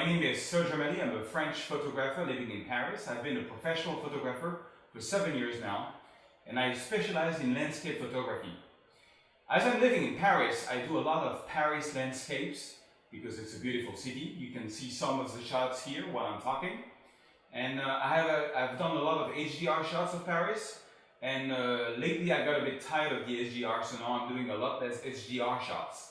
My name is Serge Ramelli. I'm a French photographer living in Paris. I've been a professional photographer for 7 years now, and I specialize in landscape photography. As I'm living in Paris, I do a lot of Paris landscapes because it's a beautiful city. You can see some of the shots here while I'm talking. And I've done a lot of HDR shots of Paris, and lately I got a bit tired of the HDR, so now I'm doing a lot less HDR shots.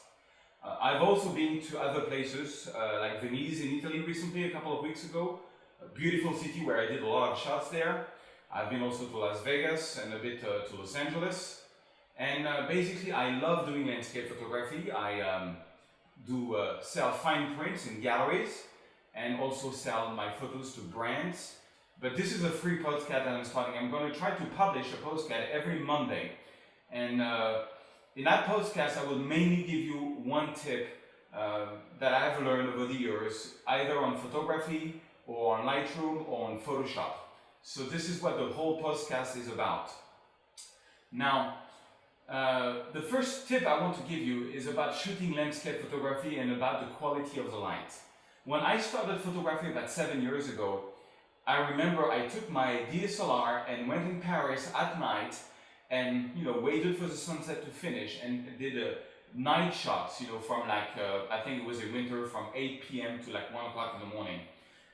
I've also been to other places, like Venice in Italy recently, a couple of weeks ago. A beautiful city where I did a lot of shots there. I've been also to Las Vegas and a bit to Los Angeles. And basically I love doing landscape photography. I sell fine prints in galleries and also sell my photos to brands. But this is a free postcard that I'm starting. I'm going to try to publish a postcard every Monday. And in that podcast, I will mainly give you one tip that I've learned over the years, either on photography or on Lightroom or on Photoshop. So this is what the whole podcast is about. Now, the first tip I want to give you is about shooting landscape photography and about the quality of the light. When I started photography about 7 years ago, I remember I took my DSLR and went in Paris at night and waited for the sunset to finish and did night shots, from like, I think it was in winter, from 8 p.m. to like 1 o'clock in the morning.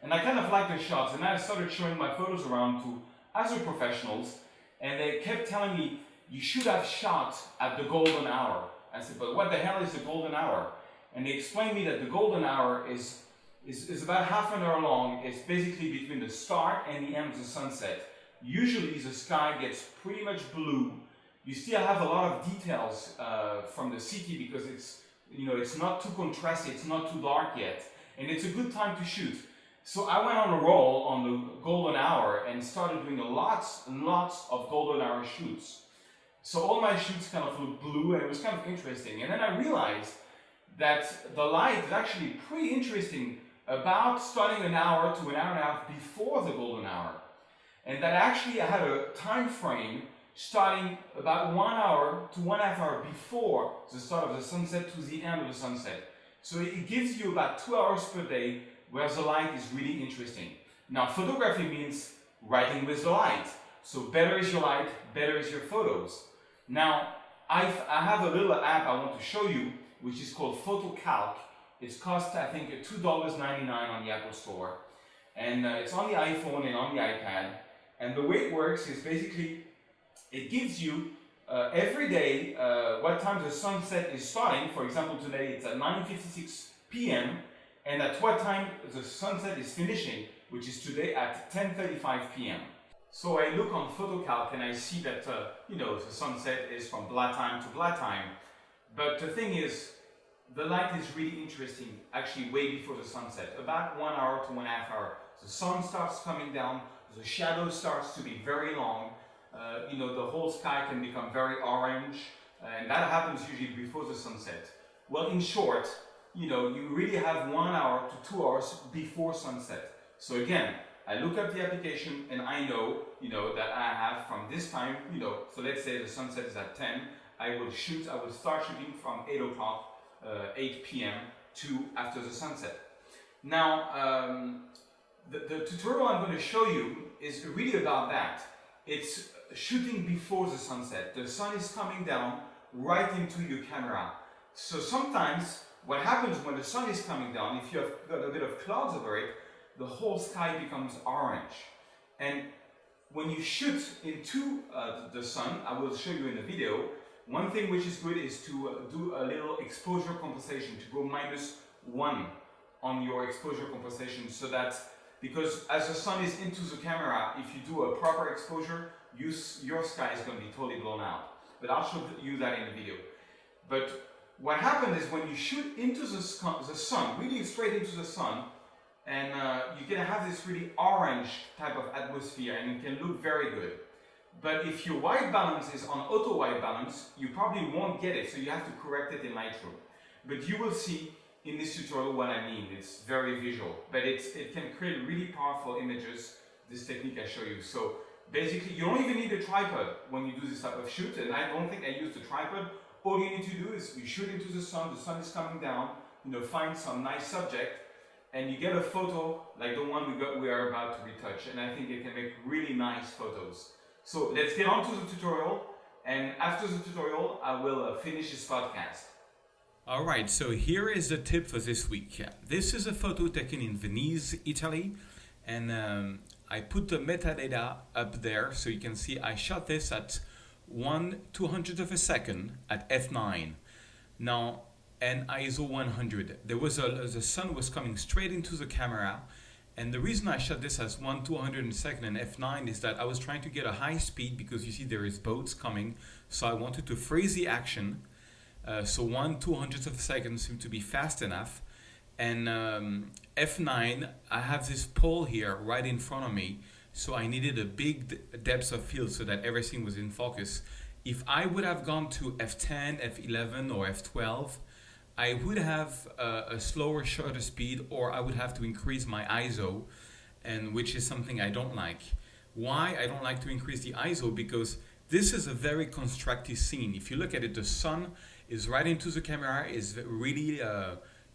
And I kind of liked the shots, and I started showing my photos around to other professionals, and they kept telling me, you should have shot at the golden hour. I said, but what the hell is the golden hour? And they explained me that the golden hour is about half an hour long. It's basically between the start and the end of the sunset. Usually the sky gets pretty much blue. You still have a lot of details from the city because it's not too contrasty, it's not too dark yet, and it's a good time to shoot. So I went on a roll on the golden hour and started doing lots and lots of golden hour shoots. So all my shoots kind of looked blue, and it was kind of interesting. And then I realized that the light is actually pretty interesting about starting an hour to an hour and a half before the golden hour. And that actually I had a time frame starting about 1 hour to 1.5 hours before the start of the sunset to the end of the sunset. So it gives you about 2 hours per day where the light is really interesting. Now, photography means writing with the light. So better is your light, better is your photos. Now, I have a little app I want to show you, which is called PhotoCalc. It's cost, I think, $2.99 on the Apple Store. And it's on the iPhone and on the iPad. And the way it works is basically, it gives you every day what time the sunset is starting. For example, today it's at 9:56 p.m. and at what time the sunset is finishing, which is today at 10:35 p.m. So I look on PhotoCalc and I see that the sunset is from black time to black time. But the thing is, the light is really interesting actually way before the sunset, about 1 hour to 1.5 hours. The sun starts coming down, the shadow starts to be very long, the whole sky can become very orange, and that happens usually before the sunset. Well, in short, you really have 1 hour to 2 hours before sunset. So again, I look up the application and I know, that I have from this time, so let's say the sunset is at 10, I will start shooting from 8 o'clock, 8 p.m. to after the sunset. Now, the tutorial I'm going to show you is really about that. It's shooting before the sunset. The sun is coming down right into your camera. So sometimes what happens when the sun is coming down, if you have got a bit of clouds over it, the whole sky becomes orange. And when you shoot into the sun, I will show you in the video, one thing which is good is to do a little exposure compensation, to go -1 on your exposure compensation, so that, because as the sun is into the camera, if you do a proper exposure, your sky is going to be totally blown out. But I'll show you that in the video. But what happens is when you shoot into the sun, really straight into the sun, and you're going to have this really orange type of atmosphere, and it can look very good. But if your white balance is on auto white balance, you probably won't get it, so you have to correct it in Lightroom. But you will see in this tutorial what I mean. It's very visual, but it can create really powerful images, this technique I show you. So basically, you don't even need a tripod when you do this type of shoot, and I don't think I used a tripod. All you need to do is you shoot into the sun is coming down, find some nice subject, and you get a photo like the one we are about to retouch, and I think it can make really nice photos. So let's get on to the tutorial, and after the tutorial I will finish this podcast. Alright, so here is the tip for this week. This is a photo taken in Venice, Italy, and I put the metadata up there so you can see I shot this at 1/200th of a second at f9. Now, and ISO 100. The sun was coming straight into the camera, and the reason I shot this as 1/200th of a second and f9 is that I was trying to get a high speed because you see there is boats coming, so I wanted to freeze the action. So 1/200th of a second seemed to be fast enough, and f9, I have this pole here right in front of me, so I needed a big depth of field so that everything was in focus. If I would have gone to f10, f11 or f12, I would have a slower shutter speed, or I would have to increase my ISO, and which is something I don't like. Why I don't like to increase the ISO? Because this is a very constructed scene. If you look at it, the sun is right into the camera, is really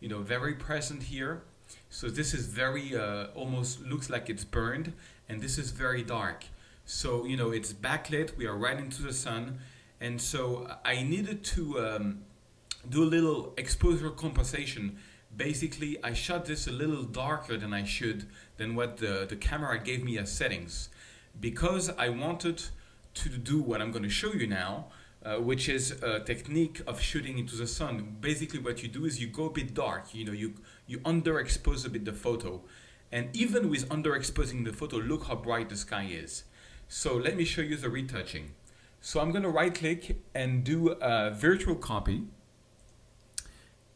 very present here. So this is very almost looks like it's burned, and this is very dark. So it's backlit, we are right into the sun, and so I needed to do a little exposure compensation. Basically, I shot this a little darker than what the camera gave me as settings, because I wanted to do what I'm going to show you now, which is a technique of shooting into the sun. Basically, what you do is you go a bit dark. You underexpose a bit the photo, and even with underexposing the photo, look how bright the sky is. So let me show you the retouching. So I'm going to right click and do a virtual copy.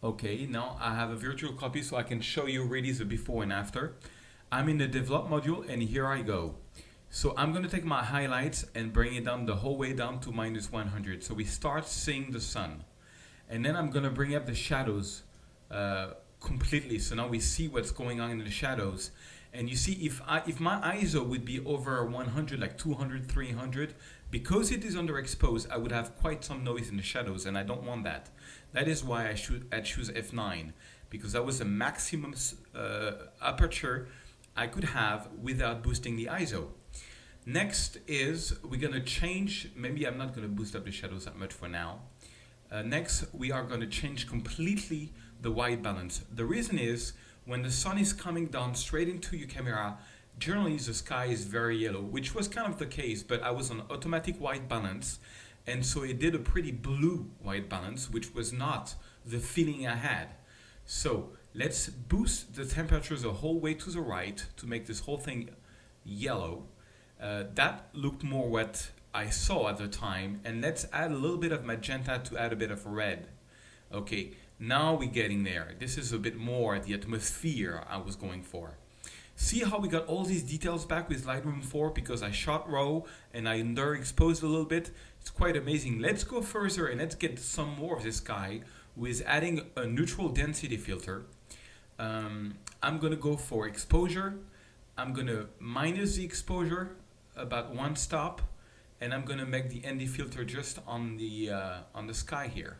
Okay, now I have a virtual copy so I can show you really the before and after. I'm in the develop module, and here I go. So I'm going to take my highlights and bring it down the whole way down to -100. So we start seeing the sun. And then I'm going to bring up the shadows completely. So now we see what's going on in the shadows. And you see, if my ISO would be over 100, like 200, 300, because it is underexposed, I would have quite some noise in the shadows, and I don't want that. That is why I choose f9, because that was the maximum aperture I could have without boosting the ISO. Next is we're going to change, maybe I'm not going to boost up the shadows that much for now. Next, we are going to change completely the white balance. The reason is, when the sun is coming down straight into your camera, generally the sky is very yellow, which was kind of the case, but I was on automatic white balance, and so it did a pretty blue white balance, which was not the feeling I had. So let's boost the temperatures the whole way to the right to make this whole thing yellow. That looked more what I saw at the time, and let's add a little bit of magenta to add a bit of red. Okay, now we're getting there. This is a bit more the atmosphere I was going for. See how we got all these details back with Lightroom 4 because I shot raw and I underexposed a little bit. It's quite amazing. Let's go further and let's get some more of this sky with adding a neutral density filter. I'm going to go for exposure. I'm going to minus the exposure about 1 stop, and I'm going to make the ND filter just on the sky here.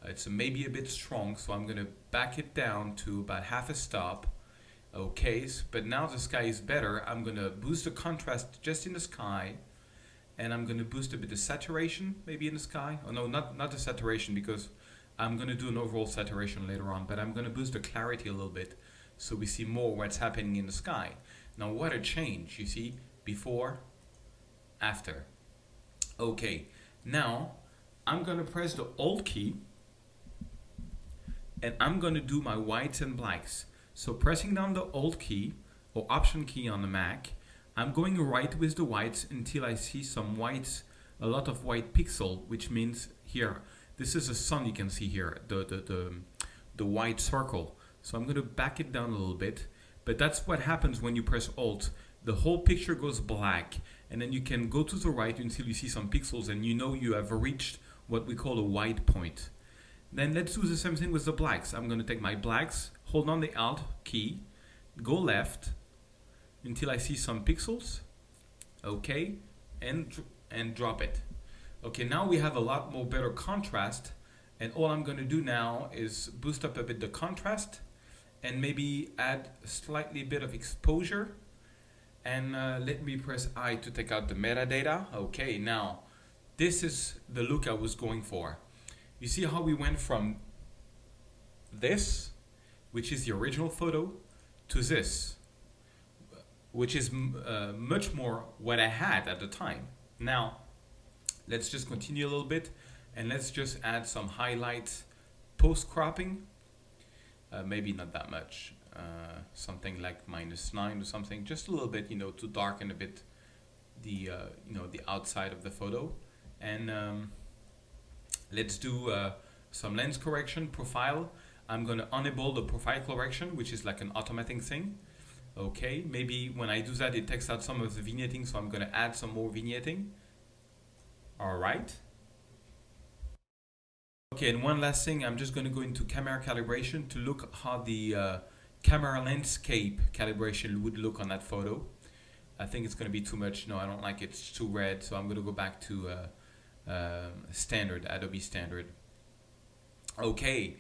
It's maybe a bit strong, so I'm going to back it down to about 1/2 stop. Okay, but now the sky is better. I'm going to boost the contrast just in the sky, and I'm going to boost a bit of saturation maybe in the sky. Oh no, not the saturation, because I'm going to do an overall saturation later on, but I'm going to boost the clarity a little bit so we see more what's happening in the sky. Now what a change, you see, before, after. Okay, now I'm going to press the Alt key, and I'm going to do my whites and blacks. So pressing down the Alt key or Option key on the Mac, I'm going right with the whites until I see some whites, a lot of white pixel, which means here, this is the sun you can see here, the white circle. So I'm going to back it down a little bit, but that's what happens when you press Alt. The whole picture goes black, and then you can go to the right until you see some pixels, and you know you have reached what we call a white point. Then let's do the same thing with the blacks. I'm going to take my blacks, hold on the Alt key, go left until I see some pixels. Okay, and drop it. Okay, now we have a lot more better contrast, and all I'm going to do now is boost up a bit the contrast, and maybe add a slightly bit of exposure. And let me press I to take out the metadata. Okay, now this is the look I was going for. You see how we went from this, which is the original photo, to this, which is much more what I had at the time. Now, let's just continue a little bit and let's just add some highlights post-cropping. Maybe not that much. Something like -9 or something, just a little bit, to darken a bit the the outside of the photo. And let's do some lens correction profile. I'm going to enable the profile correction, which is like an automatic thing. Okay, maybe when I do that, it takes out some of the vignetting, so I'm going to add some more vignetting. All right. Okay, and one last thing, I'm just going to go into camera calibration to look how the camera landscape calibration would look on that photo. I think it's going to be too much. No, I don't like it. It's too red, so I'm going to go back to standard, Adobe standard. Okay,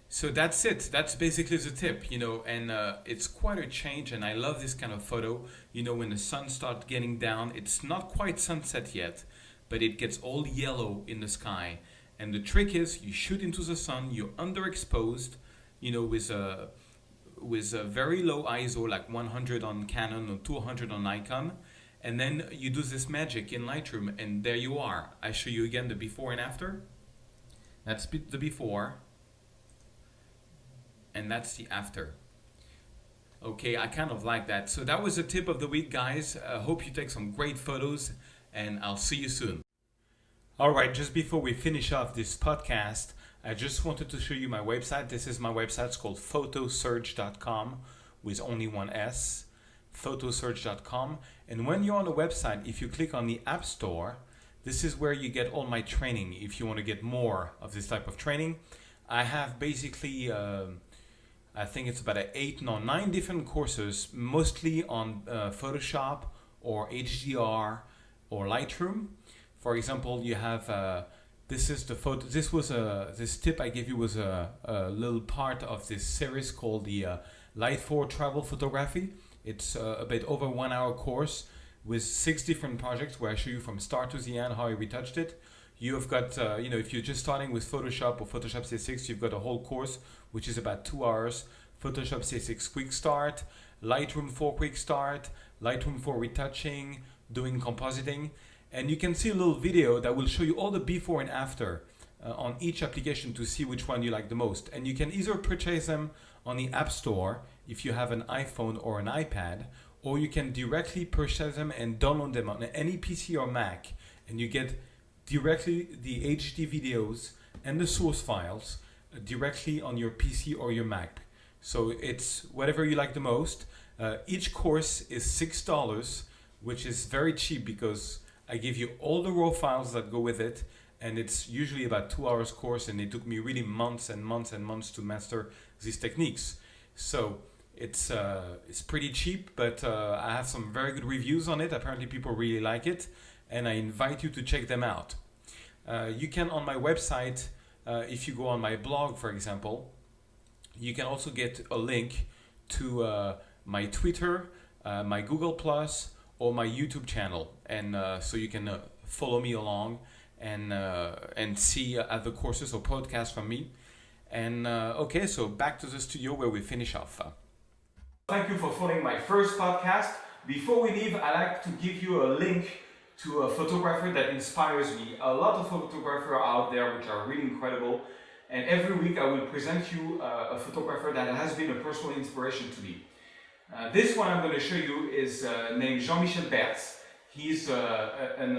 so that's it. That's basically the tip, and it's quite a change, and I love this kind of photo. When the sun starts getting down, it's not quite sunset yet, but it gets all yellow in the sky. And the trick is you shoot into the sun, you're underexposed, with a very low ISO, like 100 on Canon or 200 on Nikon, and then you do this magic in Lightroom, and there you are. I show you again the before and after. That's the before, and that's the after. Okay, I kind of like that. So that was the tip of the week, guys. I hope you take some great photos, and I'll see you soon. All right, just before we finish off this podcast, I just wanted to show you my website. This is my website. It's called photoserge.com with only one S, photoserge.com. And when you're on the website, if you click on the App Store, this is where you get all my training. If you want to get more of this type of training, I have basically, I think it's about 8 or 9 different courses, mostly on Photoshop or HDR or Lightroom. For example, you have this is the photo. This tip I gave you was a little part of this series called the Light for Travel Photography. It's a bit over 1 hour course with 6 different projects where I show you from start to the end how I retouched it. You have got if you're just starting with Photoshop or Photoshop C6, you've got a whole course which is about 2 hours. Photoshop C6 Quick Start, Lightroom 4 Quick Start, Lightroom 4 Retouching, doing compositing. And you can see a little video that will show you all the before and after on each application to see which one you like the most. And you can either purchase them on the App Store if you have an iPhone or an iPad, or you can directly purchase them and download them on any PC or Mac. And you get directly the HD videos and the source files directly on your PC or your Mac. So it's whatever you like the most. Each course is $6, which is very cheap because I give you all the raw files that go with it, and it's usually about 2 hours course, and it took me really months and months and months to master these techniques. So it's pretty cheap, but I have some very good reviews on it. Apparently people really like it, and I invite you to check them out. You can, on my website, if you go on my blog, for example, you can also get a link to my Twitter, my Google Plus, or my YouTube channel, and so you can follow me along and see other courses or podcasts from me. And okay, so back to the studio where we finish off. Thank you for following my first podcast. Before we leave, I'd like to give you a link to a photographer that inspires me. A lot of photographers are out there which are really incredible, and every week I will present you a photographer that has been a personal inspiration to me. This one I'm going to show you is named Jean-Michel Bertz. He's an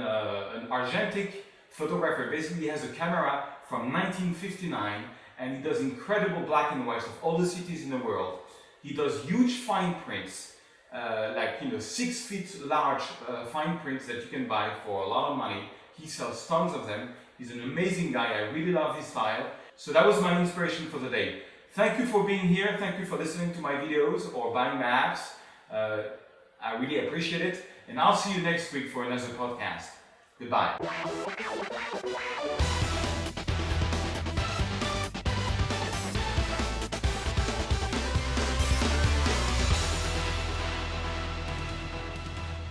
Argentic photographer. Basically, he has a camera from 1959, and he does incredible black and whites of all the cities in the world. He does huge fine prints, 6 feet large fine prints that you can buy for a lot of money. He sells tons of them. He's an amazing guy. I really love his style. So that was my inspiration for the day. Thank you for being here. Thank you for listening to my videos or buying my apps. I really appreciate it. And I'll see you next week for another podcast. Goodbye.